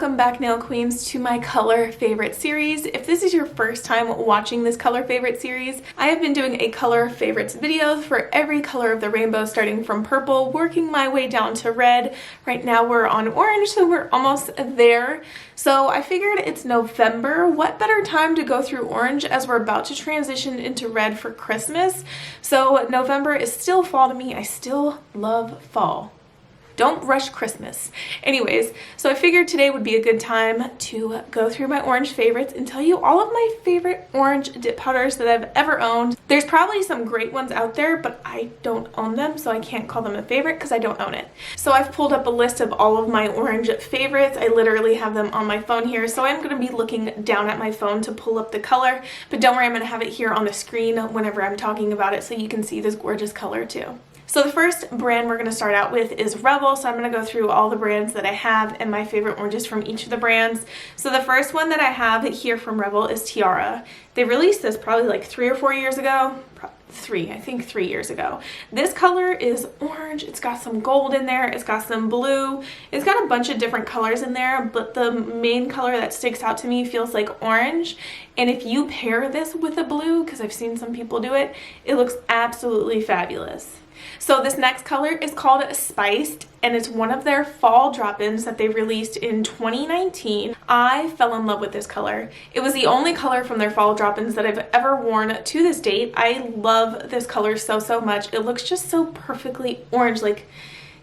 Welcome back, nail queens, to my color favorite series. If this is your first time watching this color favorite series, I have been doing a color favorites video for every color of the rainbow, starting from purple, working my way down to red. Right now we're on orange, so we're almost there. So I figured it's November. What better time to go through orange as we're about to transition into red for Christmas? So November is still fall to me. I still love fall. Don't rush Christmas. Anyways, so I figured today would be a good time to go through my orange favorites and tell you all of my favorite orange dip powders that I've ever owned. There's probably some great ones out there, but I don't own them, so I can't call them a favorite because I don't own it. So I've pulled up a list of all of my orange favorites. I literally have them on my phone here, so I'm going to be looking down at my phone to pull up the color, but don't worry, I'm going to have it here on the screen whenever I'm talking about it so you can see this gorgeous color too. So the first brand we're going to start out with is Revel. So I'm going to go through all the brands that I have and my favorite oranges from each of the brands. So the first one that I have here from Revel is Tiara. They released this probably like 3 or 4 years ago. I think 3 years ago. This color is orange. It's got some gold in there. It's got some blue. It's got a bunch of different colors in there, but the main color that sticks out to me feels like orange. And if you pair this with a blue, because I've seen some people do it, it looks absolutely fabulous. So this next color is called Spiced, and it's one of their fall drop-ins that they released in 2019. I fell in love with this color. It was the only color from their fall drop-ins that I've ever worn to this date. I love this color so much. It looks just so perfectly orange. Like,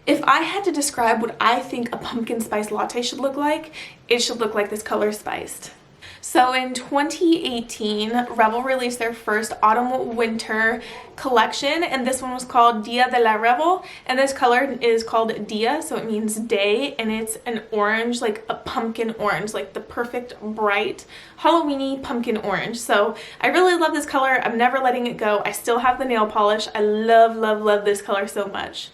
if I had to describe what I think a pumpkin spice latte should look like, it should look like this color, Spiced. So in 2018, Revel released their first autumn-winter collection, and this one was called Dia de la Revel, and this color is called Dia, so it means day, and it's an orange, like a pumpkin orange, like the perfect bright Halloween-y pumpkin orange. So I really love this color. I'm never letting it go. I still have the nail polish. I love this color so much.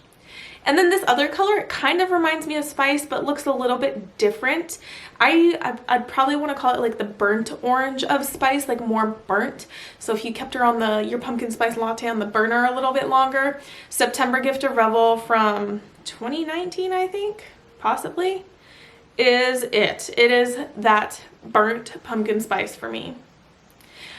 And then this other color, it kind of reminds me of Spice, but looks a little bit different. I'd probably want to call it like the burnt orange of Spice, like more burnt. So if you kept her on your pumpkin spice latte on the burner a little bit longer. September Gift of Revel from 2019, I think, possibly, is it. It is that burnt pumpkin spice for me.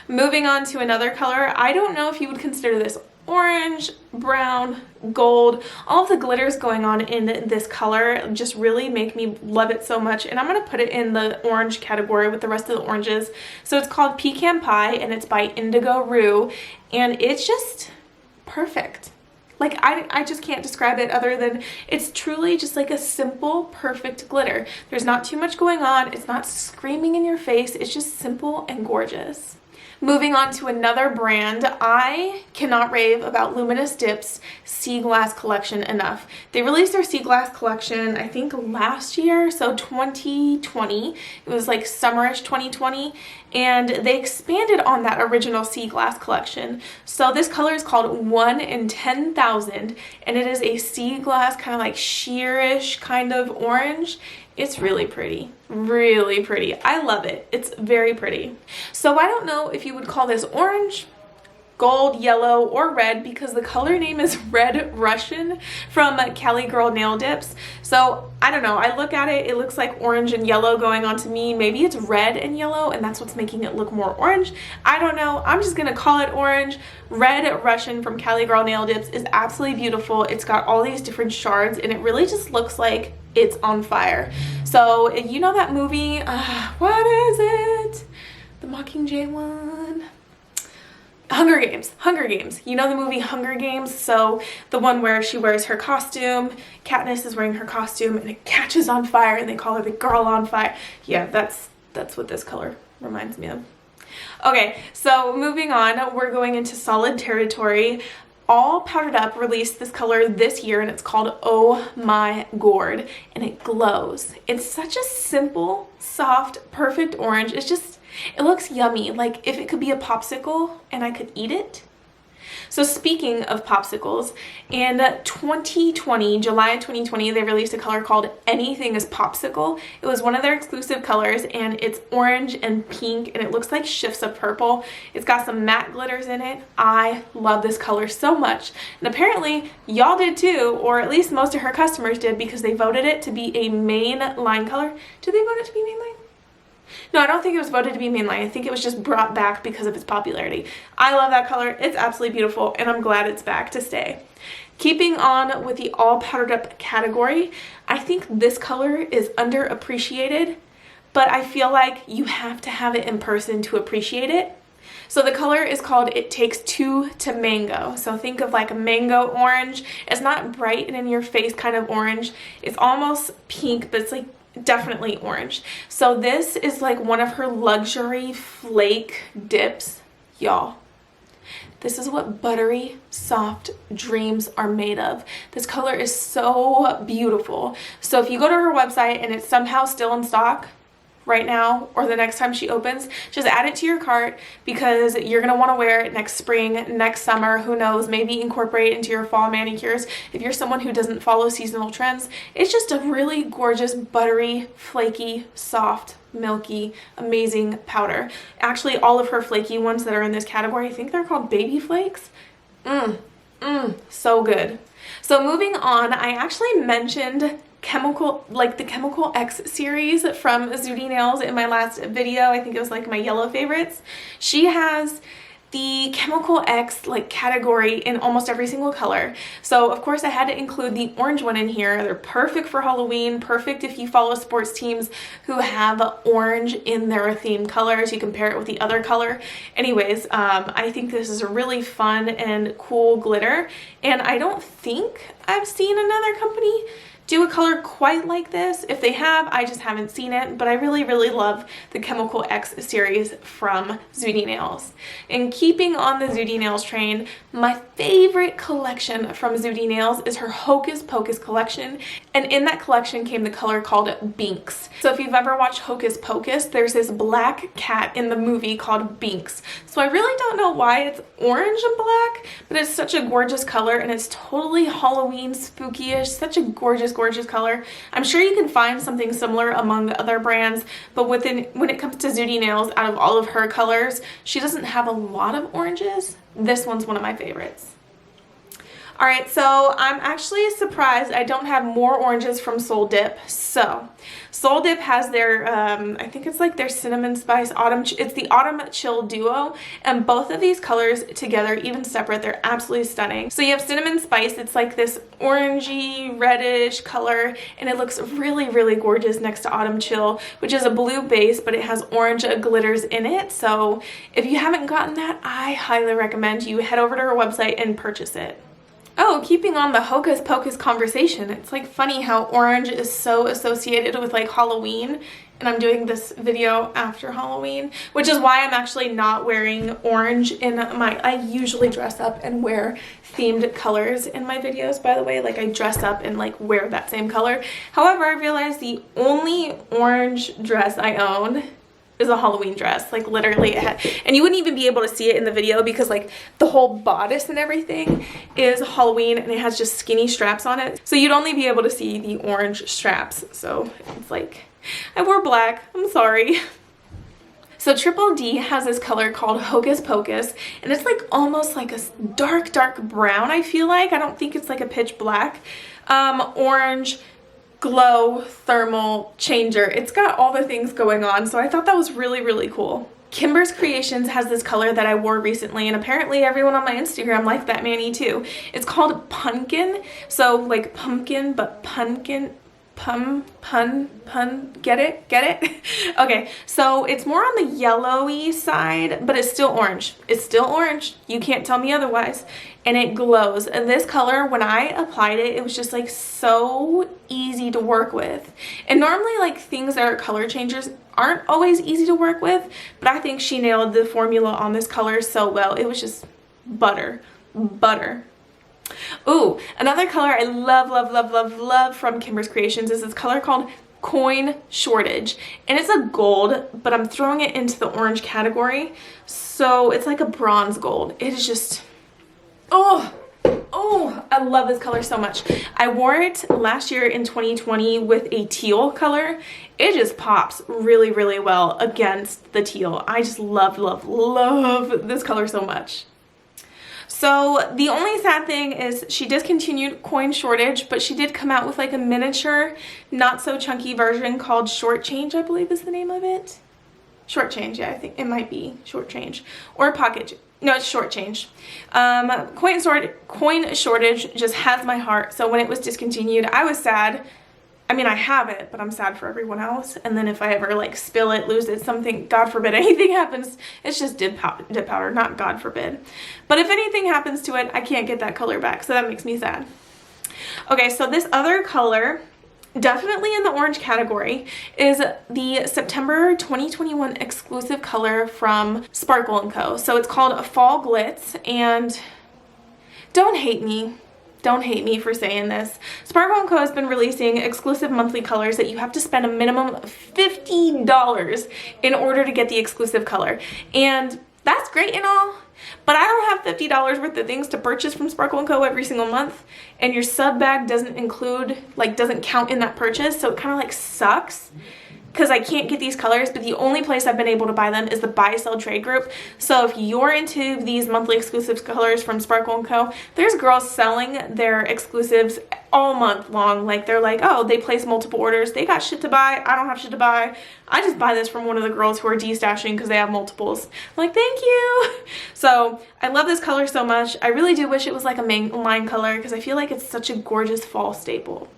Moving on to another color, I don't know if you would consider this orange, brown, gold. All of the glitters going on in this color just really make me love it so much, and I'm going to put it in the orange category with the rest of the oranges. So it's called Pecan Pie, and it's by Indigo Rue, and it's just perfect. Like, I just can't describe it other than it's truly just like a simple, perfect glitter. There's not too much going on. It's not screaming in your face. It's just simple and gorgeous. Moving on to another brand, I cannot rave about Luminous Dips Sea Glass collection enough. They released their Sea Glass collection, I think last year, so 2020. It was like summerish 2020, and they expanded on that original Sea Glass collection. So this color is called 1 in 10,000, and it is a sea glass kind of like sheerish kind of orange. It's really pretty, really pretty. I love it. It's very pretty. So I don't know if you would call this orange, gold, yellow, or red, because the color name is Red Russian from Cali Girl nail dips. So I don't know. I look at it, it looks like orange and yellow going on to me. Maybe it's red and yellow, and that's what's making it look more orange. I don't know. I'm just gonna call it orange. Red Russian from Cali Girl nail dips is absolutely beautiful. It's got all these different shards, and it really just looks like it's on fire. So you know that movie, what is it? The Mockingjay one? Hunger Games. You know the movie Hunger Games? So the one where she wears her costume, Katniss is wearing her costume, and it catches on fire, and they call her the girl on fire. Yeah, that's what this color reminds me of. Okay, so moving on, we're going into solid territory. All Powdered Up released this color this year, and it's called Oh My Gourd, and it glows. It's such a simple, soft, perfect orange. It looks yummy, like if it could be a popsicle and I could eat it. So speaking of popsicles, in 2020, July of 2020, they released a color called Anything Is Popsicle. It was one of their exclusive colors, and it's orange and pink, and it looks like shifts of purple. It's got some matte glitters in it. I love this color so much, and apparently y'all did too, or at least most of her customers did, because they voted it to be a main line color. Did they vote it to be main line? No, I don't think it was voted to be mainline. I think it was just brought back because of its popularity. I love that color. It's absolutely beautiful, and I'm glad it's back to stay. Keeping on with the all powdered up category, I think this color is underappreciated, but I feel like you have to have it in person to appreciate it. So the color is called It Takes Two to Mango. So think of like a mango orange. It's not bright and in your face kind of orange. It's almost pink, but it's like definitely orange. So this is like one of her luxury flake dips. Y'all, this is what buttery soft dreams are made of. This color is so beautiful. So if you go to her website and it's somehow still in stock right now, or the next time she opens, just add it to your cart, because you're gonna want to wear it next spring, next summer, who knows, maybe incorporate it into your fall manicures if you're someone who doesn't follow seasonal trends. It's just a really gorgeous, buttery, flaky, soft, milky, amazing powder. Actually, all of her flaky ones that are in this category, I think they're called baby flakes. So good. So moving on, I actually mentioned the Chemical X series from Zooty Nails in my last video. I think it was like my yellow favorites. She has the Chemical X like category in almost every single color. So of course I had to include the orange one in here. They're perfect for Halloween, perfect if you follow sports teams who have orange in their theme colors. You can pair it with the other color. Anyways, I think this is a really fun and cool glitter, and I don't think I've seen another company do a color quite like this. If they have, I just haven't seen it, but I really, really love the Chemical X series from Zooty Nails. And keeping on the Zooty Nails train, my favorite collection from Zooty Nails is her Hocus Pocus collection, and in that collection came the color called Binx. So if you've ever watched Hocus Pocus, there's this black cat in the movie called Binx. So I really don't know why it's orange and black, but it's such a gorgeous color, and it's totally Halloween spooky-ish, such a gorgeous color. I'm sure you can find something similar among other brands, but when it comes to Zooty Nails, out of all of her colors, she doesn't have a lot of oranges. This one's one of my favorites. Alright, so I'm actually surprised I don't have more oranges from Soul Dip. So, Soul Dip has their, I think it's like their Cinnamon Spice Autumn, it's the Autumn Chill Duo, and both of these colors together, even separate, they're absolutely stunning. So you have Cinnamon Spice, it's like this orangey, reddish color, and it looks really, really gorgeous next to Autumn Chill, which is a blue base, but it has orange glitters in it. So if you haven't gotten that, I highly recommend you head over to her website and purchase it. Oh, keeping on the Hocus Pocus conversation, it's like funny how orange is so associated with like Halloween, and I'm doing this video after Halloween, which is why I'm actually not wearing orange in I usually dress up and wear themed colors in my videos, by the way. Like I dress up and like wear that same color. However, I realized the only orange dress I own is a Halloween dress, like literally, and you wouldn't even be able to see it in the video because like the whole bodice and everything is Halloween, and it has just skinny straps on it, so you'd only be able to see the orange straps. So it's like, I wore black, I'm sorry. So Triple D has this color called Hocus Pocus, and it's like almost like a dark brown, I feel like. I don't think it's like a pitch black. Orange, glow, thermal, changer. It's got all the things going on, so I thought that was really, really cool. Kimber's Creations has this color that I wore recently, and apparently everyone on my Instagram liked that mani too. It's called Punkin, so like pumpkin, but punkin. Get it? Okay, so it's more on the yellowy side, but it's still orange. It's still orange. You can't tell me otherwise. And it glows. And this color, when I applied it, it was just like so easy to work with. And normally like things that are color changers aren't always easy to work with, but I think she nailed the formula on this color so well. It was just butter. Ooh, another color I love from Kimber's Creations is this color called Coin Shortage, and it's a gold, but I'm throwing it into the orange category, so it's like a bronze gold. It is just, Oh, I love this color so much. I wore it last year in 2020 with a teal color. It just pops really, really well against the teal. I just love, love, love this color so much. So the only sad thing is she discontinued Coin Shortage, but she did come out with like a miniature, not so chunky version called Short Change, I believe is the name of it. Short Change, yeah, I think it might be Short Change. Or Pocket, no, it's Short Change. Coin Shortage just has my heart, so when it was discontinued, I was sad. I mean, I have it, but I'm sad for everyone else. And then if I ever like spill it, lose it, something, God forbid, anything happens, it's just dip powder, not God forbid. But if anything happens to it, I can't get that color back, so that makes me sad. Okay, so this other color, definitely in the orange category, is the September 2021 exclusive color from Sparkle & Co. So it's called Fall Glitz, and don't hate me. Don't hate me for saying this. Sparkle & Co. has been releasing exclusive monthly colors that you have to spend a minimum of $50 in order to get the exclusive color. And that's great and all, but I don't have $50 worth of things to purchase from Sparkle & Co. every single month, and your sub bag doesn't include, like, doesn't count in that purchase, so it kind of like sucks because I can't get these colors. But the only place I've been able to buy them is the buy sell trade group. So if you're into these monthly exclusive colors from Sparkle & Co., there's girls selling their exclusives all month long. Like, they're like, oh, they place multiple orders, they got shit to buy, I don't have shit to buy, I just buy this from one of the girls who are destashing because they have multiples. I'm like, thank you. So I love this color so much. I really do wish it was like a mainline color because I feel like it's such a gorgeous fall staple.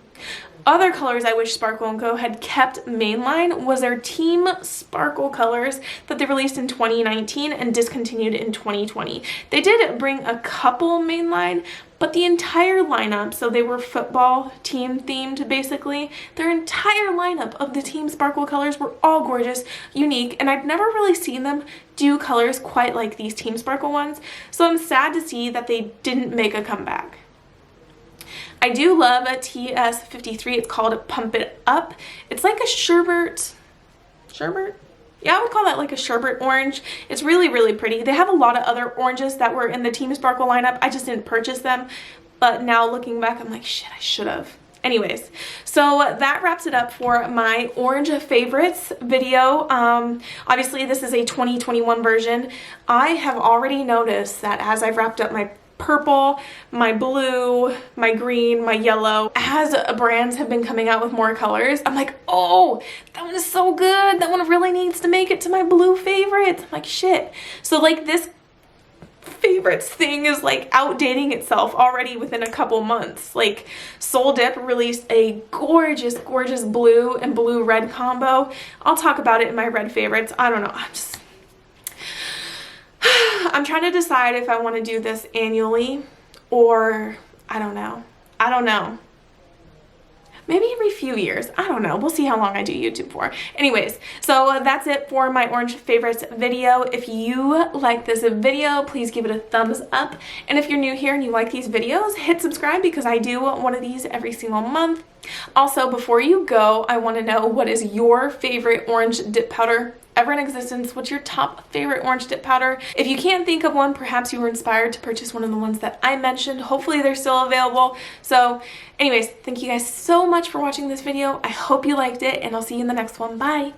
Other colors I wish Sparkle & Co. had kept mainline was their Team Sparkle colors that they released in 2019 and discontinued in 2020. They did bring a couple mainline, but the entire lineup, so they were football team themed basically, their entire lineup of the Team Sparkle colors were all gorgeous, unique, and I've never really seen them do colors quite like these Team Sparkle ones, so I'm sad to see that they didn't make a comeback. I do love a TS53. It's called Pump It Up. It's like a sherbet? Yeah, I would call that like a sherbet orange. It's really, really pretty. They have a lot of other oranges that were in the Team Sparkle lineup. I just didn't purchase them. But now looking back, I'm like, shit, I should have. Anyways, so that wraps it up for my orange favorites video. Obviously, this is a 2021 version. I have already noticed that as I've wrapped up my purple, my blue, my green, my yellow, as brands have been coming out with more colors, I'm like, oh, that one is so good. That one really needs to make it to my blue favorites. I'm like, shit. So like this favorites thing is like outdating itself already within a couple months. Like Soul Dip released a gorgeous, gorgeous blue and blue red combo. I'll talk about it in my red favorites. I don't know. I'm trying to decide if I want to do this annually or I don't know. Maybe every few years. I don't know. We'll see how long I do YouTube for. Anyways, so that's it for my orange favorites video. If you like this video, please give it a thumbs up. And if you're new here and you like these videos, hit subscribe because I do one of these every single month. Also, before you go, I want to know, what is your favorite orange dip powder ever in existence? What's your top favorite orange dip powder? If you can't think of one, perhaps you were inspired to purchase one of the ones that I mentioned. Hopefully they're still available. So anyways, thank you guys so much for watching this video. I hope you liked it, and I'll see you in the next one. Bye.